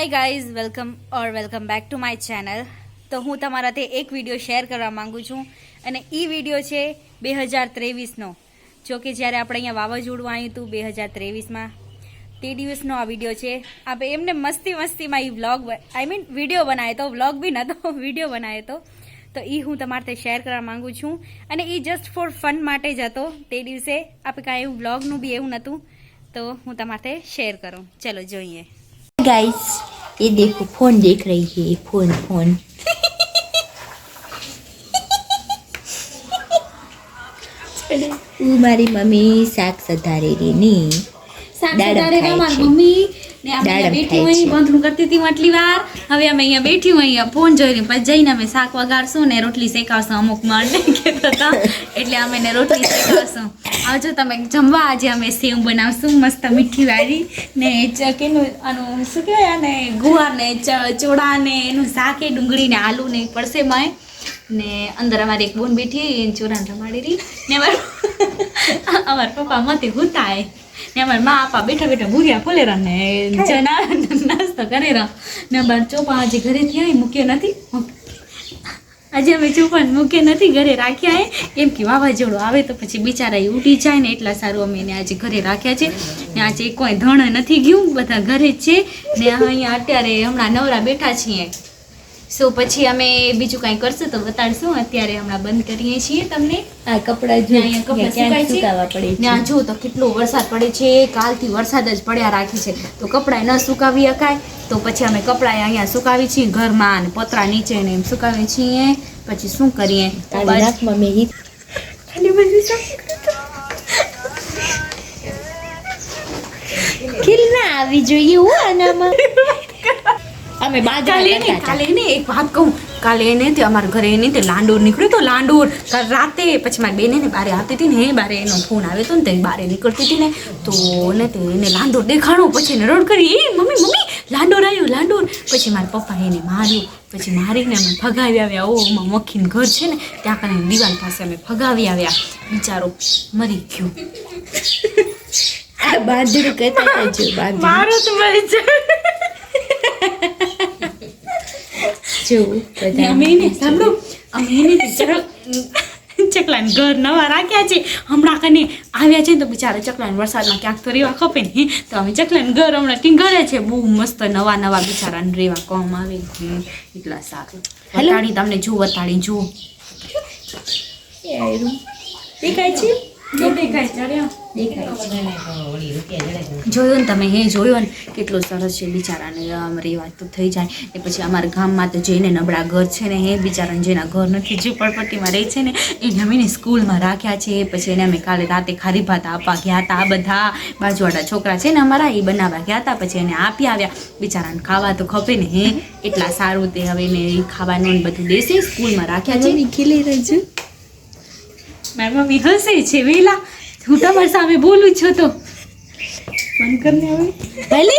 Hi guys welcome back to my channel. तो हूँ तमाराथे एक विडियो शेर करवा मांगू छूँ અને ઈ વિડિયો છે 2023નો। જો કે જ્યારે આપણે અહીંયા વાવાઝોડું આવ્યું હતું 2023માં તે દિવસનો આ વિડિયો છે। આપણે એમને મસ્તીમાં ઈ વ્લોગ વિડિયો બનાવ્યો તો, વ્લોગ બી નતો, વિડિયો બનાવ્યો તો ઈ હું તમારે શેર કરવા માંગુ છું। અને ઈ જસ્ટ ફોર ફન માટે જ હતો। તે દિવસે આપણે કાંઈ એવું વ્લોગનું બી એવું નહોતું, તો હું તમારે શેર કરું। ચલો જોઈએ। गाइस ये देखो फोन देख रही है, फोन मारी मम्मी शाक सधारेली नी શાક સધારેલા મારી મમ્મી ને આપણે અહીંયા બેઠી હોય બંધણું કરતી હતી આટલી વાર। હવે અમે અહીંયા બેઠી હોય, અહીંયા ફોન જોઈને પછી જઈને અમે શાક વગાડશું ને રોટલી શેકાવશું। અમુક માણને કહેતા હતા એટલે અમે ને રોટલી શેકાવશું। આવજો તમે જમવા। આજે અમે સેવ બનાવશું મસ્ત મીઠી વાળી ને ચકેનું આનું શું કહેવાય અને ગુવાર ને ચોળા ને એનું શાક એ ડુંગળી ને આલુ ને પડશે માય ને અંદર અમારી એક બોન બેઠી ચોરાને રમાડેલી ને અમારા પપ્પા મતે હુતાય ને અમારા મા આપા બેઠા ભૂર્યા ફોલેરા ને ચના નાસ્તો કરેરા ને અમારા ચોપા આજે ઘરેથી આવી મૂક્યો નથી। આજે અમે ચોપા મૂકે નથી, ઘરે રાખ્યા કેમ કે વાવાઝોડું આવે તો પછી બિચારા ઉઠી જાય ને એટલા સારું અમે એને આજે ઘરે રાખ્યા છે। ને આજે કોઈ ધણ નથી ગયું, બધા ઘરે જ છે ને અહીંયા અત્યારે હમણાં નવરા બેઠા છીએ। સો પછી અમે બીજું કાંઈ કરશું તો બતાડશું। અત્યારે હમણાં બંધ કરીએ છીએ તમને। આ કપડા જો અહીંયા કપડાં સુકાવા પડે છે। ત્યાં જો તો કેટલો વરસાદ પડે છે, કાલથી વરસાદ જ પડ્યા રાખી છે તો કપડાં ન સુકાવી શકાય, તો પછી અમે કપડાં અહીંયા સુકાવી છીએ ઘરમાં અને પતરા નીચે ને એમ સુકાવીએ છીએ। પછી શું કરીએ ખીલના આવી જોઈએ હું આનામાં અમે કાલે ને એક વાત કહું, કાલે એને તે અમારા ઘરે એને તે લાંડોર નીકળ્યો તો, લાંડોર રાતે પછી મારી બેને બારે આવતી હતી ને બારે એનો ફોન આવ્યો હતો ને તે બારે નીકળતી હતી ને તો ને તે એને લાંડોર દેખાણો, પછી એને રડ કરી એ મમ્મી લાંડોર આવ્યો લાંડોર। પછી મારા પપ્પા એને માર્યું, પછી મારીને અમે ફગાવી આવ્યા। ઓ મખીન ઘર છે ને ત્યાં કરીને દિવાલ પાસે અમે ફગાવી આવ્યા, બિચારો મરી ગયો। આ બાંધરું કહેતા હતા જો બાંધરું મારો તો મરી જાય જો બધા અમે એને સાંભળો, અમે એને ચકલાને ઘર નવા રાખ્યા છે। હમણાં કને આવ્યા છે ને તો બિચારા ચકલાને વરસાદમાં ક્યાંક તો રેવા ખપે ને, તો અમે ચકલાને ઘર હમણાં ટીંગરે છે। બહુ મસ્ત નવા બિચારાને રેવા કોમ આવે એટલા સારું। વતાડી તમને જો વતાડી જો દેખાય છે, જોયું ને તમે, હે જોયું ને કેટલું સરસ છે બિચારાને આમ રેવા તો થઈ જાય ને। પછી અમારા ગામમાં તો જઈને નબળા ઘર છે ને હે બિચારાને જેના ઘર નથી, ઝૂંપડપટ્ટીમાં રહે છે ને એને અમે સ્કૂલમાં રાખ્યા છે। પછી એને અમે કાલે રાતે ખારી ભાત આપવા ગયા હતા, બધા બાજુવાળા છોકરા છે ને અમારા એ બનાવવા ગયા હતા, પછી એને આપી આવ્યા। બિચારાને ખાવા તો ખપે ને હે એટલા સારું તે હવે એને ખાવાનું બધું દેશે, સ્કૂલમાં રાખ્યા છે। ખીલી રહેજો મારી મમ્મી હસે છે વેલા, હું તમારી સામે બોલું છું તો બંધ કરીને હવે ભલે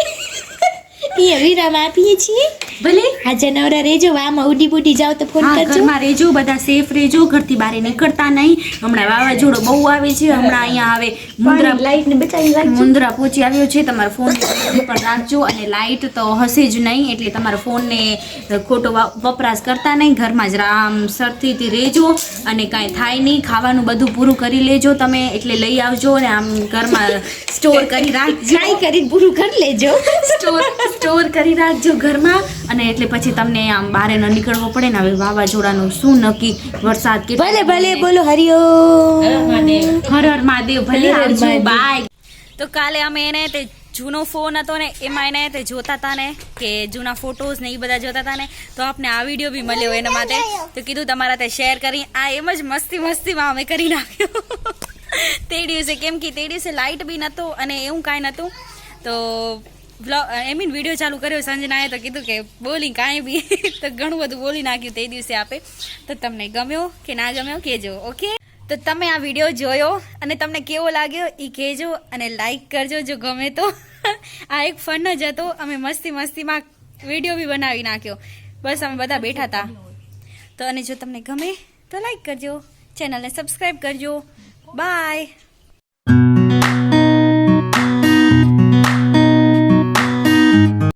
અહીંયા વિરામ આપીએ છીએ। ભલે આજે નવરા રહેજો, આમાં ઉડી બુડી જાવ તો ફોન કરજો। ઘરમાં રહેજો, બધા સેફ રહેજો, ઘરથી બહાર નીકળતા નહીં। હમણાં વાવાઝોડો બહુ આવે છે, હમણાં અહીંયા આવે મુંદ્રા લાઈટ ને બચાવી રાખજો। મુંદ્રા પહોંચી આવ્યો છે, તમારા ફોન પર રાખજો અને લાઇટ તો હશે જ નહીં એટલે તમારા ફોનને ખોટો વપરાશ કરતા નહીં, ઘરમાં જ આમ સરથી રહેજો અને કાંઈ થાય નહીં। ખાવાનું બધું પૂરું કરી લેજો તમે, એટલે લઈ આવજો ને આમ ઘરમાં સ્ટોર કરી રાખજો, ટ્રાય કરીને પૂરું કરી લેજો, સ્ટોર કરી રાખજો ઘરમાં। અને એટલે પછી તમને આમ બહાર ન નીકળવો પડે ને। હવે વાવાઝોડાનું શું નક્કી, વરસાદ કે ભલે બોલો હરિઓમ હર હર મહાદેવ। ભલે આવજો, બાય। તો કાલે અમે એને તે જૂનો ફોન હતો ને એમાં એને તે જોતા હતા ને કે જૂના ફોટોઝ ને એ બધા જોતા હતા ને તો આપને આ વિડીયો બી મળ્યો એના માટે, તો કીધું તમારા તે શેર કરી। આ એમ જ મસ્તીમાં અમે કરી નાખ્યો તે દિવસે, કેમ કે તે દિવસે લાઇટ બી નહોતું અને એવું કાંઈ નહોતું, તો વિડીયો ચાલુ કર્યો સંજનાએ તો કીધું કે બોલી કાંઈ બી તો ઘણું બધું બોલી નાખ્યું તે દિવસે આપે। તો તમને ગમ્યો કે ના ગમ્યો કહેજો, ઓકે? તો તમે આ વિડીયો જોયો અને તમને કેવો લાગ્યો એ કહેજો અને લાઈક કરજો જો ગમે તો। આ એક ફન જ હતો, અમે મસ્તીમાં વિડીયો બી બનાવી નાખ્યો, બસ અમે બધા બેઠા હતા। તો અને જો તમને ગમે તો લાઈક કરજો, ચેનલને સબસ્ક્રાઈબ કરજો, બાય।